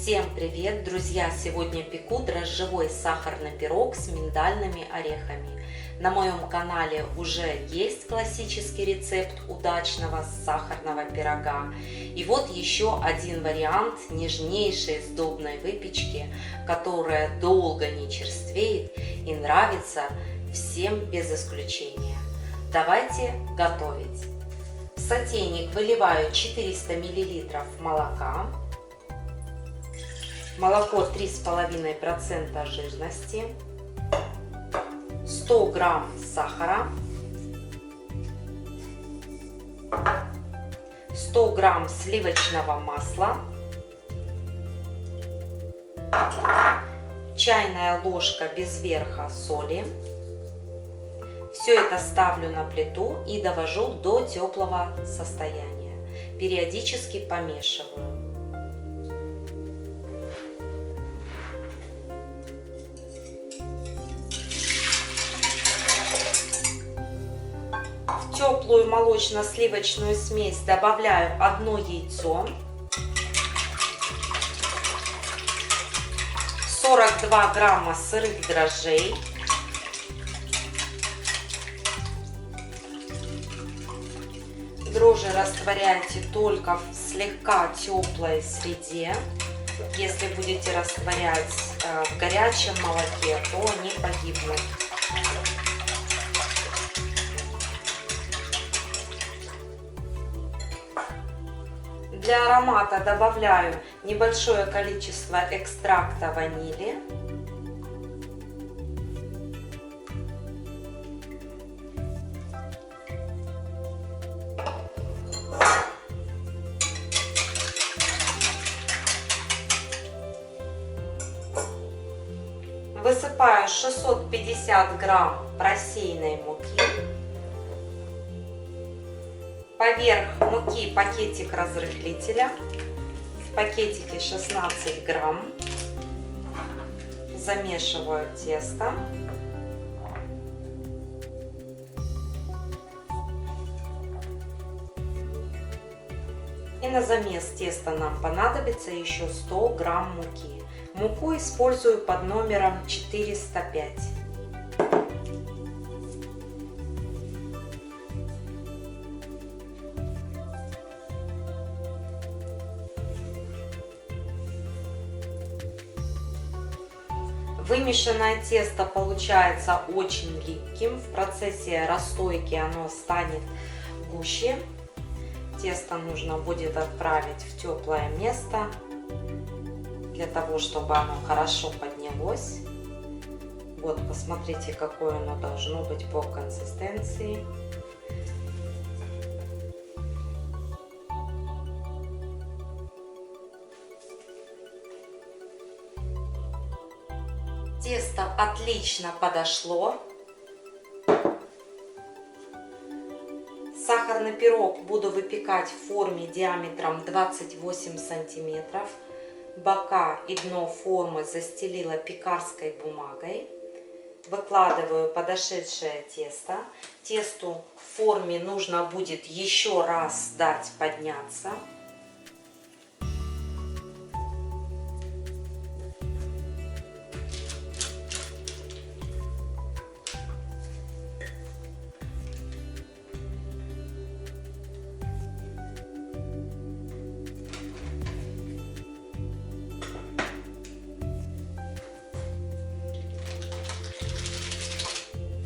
Всем привет, друзья! Сегодня пеку дрожжевой сахарный пирог с миндальными орехами. На моем канале уже есть классический рецепт удачного сахарного пирога. И вот еще один вариант нежнейшей сдобной выпечки, которая долго не черствеет и нравится всем без исключения. Давайте готовить. В сотейник выливаю 400 мл молока. Молоко 3,5% жирности, 100 грамм сахара, 100 грамм сливочного масла, чайная ложка без верха соли. Все это ставлю на плиту и довожу до теплого состояния. Периодически помешиваю. В теплую молочно-сливочную смесь добавляю 1 яйцо, 42 грамма сырых дрожжей, дрожжи растворяйте только в слегка теплой среде. Если будете растворять в горячем молоке, то они погибнут. Для аромата добавляю небольшое количество экстракта ванили. Высыпаю 650 грамм просеянной муки. Поверх муки пакетик разрыхлителя, в пакетике 16 грамм. Замешиваю тесто. И на замес теста нам понадобится еще 100 грамм муки. Муку использую под номером 405. Вымешанное тесто получается очень липким. В процессе расстойки оно станет гуще. Тесто нужно будет отправить в теплое место, для того, чтобы оно хорошо поднялось. Вот, посмотрите, какое оно должно быть по консистенции. Тесто отлично подошло. Сахарный пирог буду выпекать в форме диаметром 28 сантиметров. Бока и дно формы застелила пекарской бумагой. Выкладываю подошедшее тесто. Тесту в форме нужно будет еще раз дать подняться.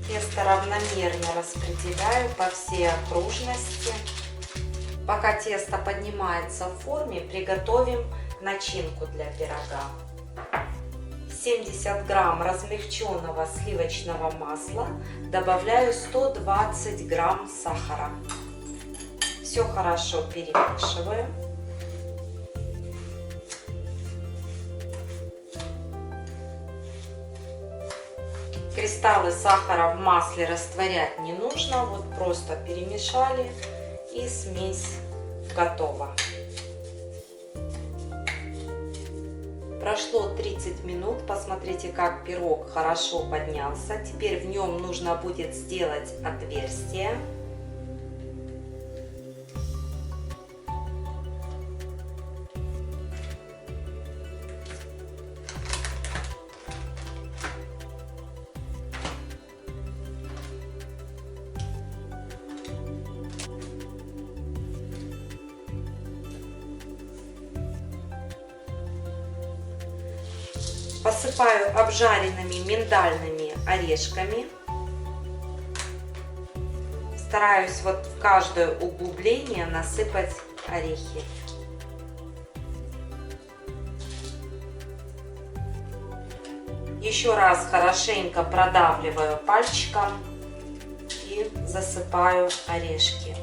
Тесто равномерно распределяю по всей окружности. Пока тесто поднимается в форме, приготовим начинку для пирога. 70 грамм размягченного сливочного масла, добавляю 120 грамм сахара. Все хорошо перемешиваю. Кристаллы сахара в масле растворять не нужно, вот просто перемешали и смесь готова. Прошло 30 минут, посмотрите, как пирог хорошо поднялся. Теперь в нем нужно будет сделать отверстие. Посыпаю обжаренными миндальными орешками. Стараюсь вот в каждое углубление насыпать орехи. Еще раз хорошенько продавливаю пальчиком и засыпаю орешки.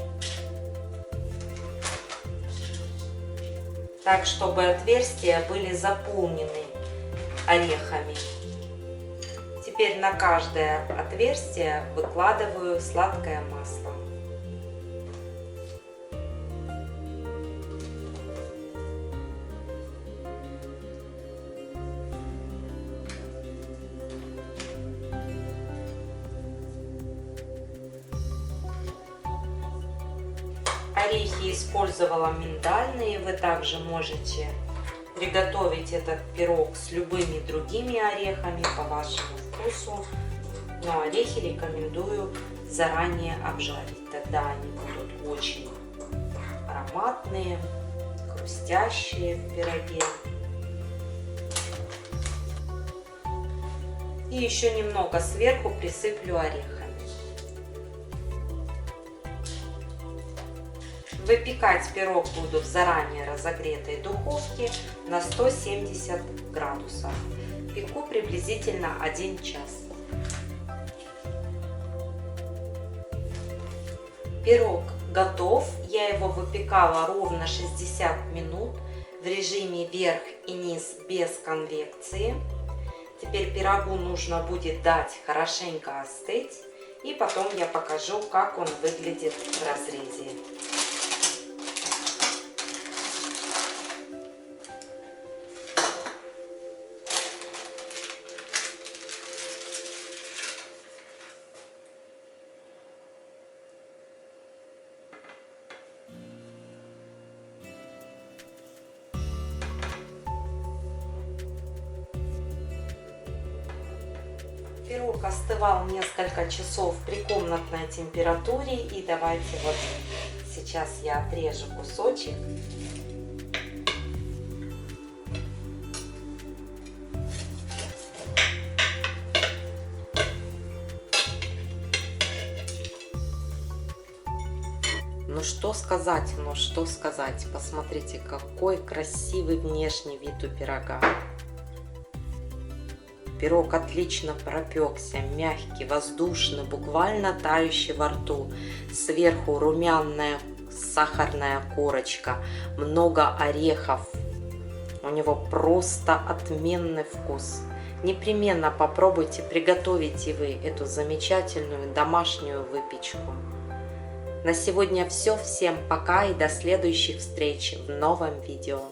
Так, чтобы отверстия были заполнены орехами. Теперь на каждое отверстие выкладываю сладкое масло. Орехи использовала миндальные, вы также можете приготовить этот пирог с любыми другими орехами по вашему вкусу. Но орехи рекомендую заранее обжарить, тогда они будут очень ароматные, хрустящие в пироге. И еще немного сверху присыплю орехами. Выпекать пирог буду в заранее разогретой духовке на 170 градусов. Пеку приблизительно 1 час. Пирог готов. Я его выпекала ровно 60 минут в режиме верх и низ без конвекции. Теперь пирогу нужно будет дать хорошенько остыть. И потом я покажу, как он выглядит в разрезе. Пирог остывал несколько часов при комнатной температуре. И давайте вот сейчас я отрежу кусочек. Ну что сказать, посмотрите, какой красивый внешний вид у пирога. Пирог отлично пропекся, мягкий, воздушный, буквально тающий во рту. Сверху румяная сахарная корочка, много орехов. У него просто отменный вкус. Непременно попробуйте, приготовите вы эту замечательную домашнюю выпечку. На сегодня все. Всем пока и до следующих встреч в новом видео.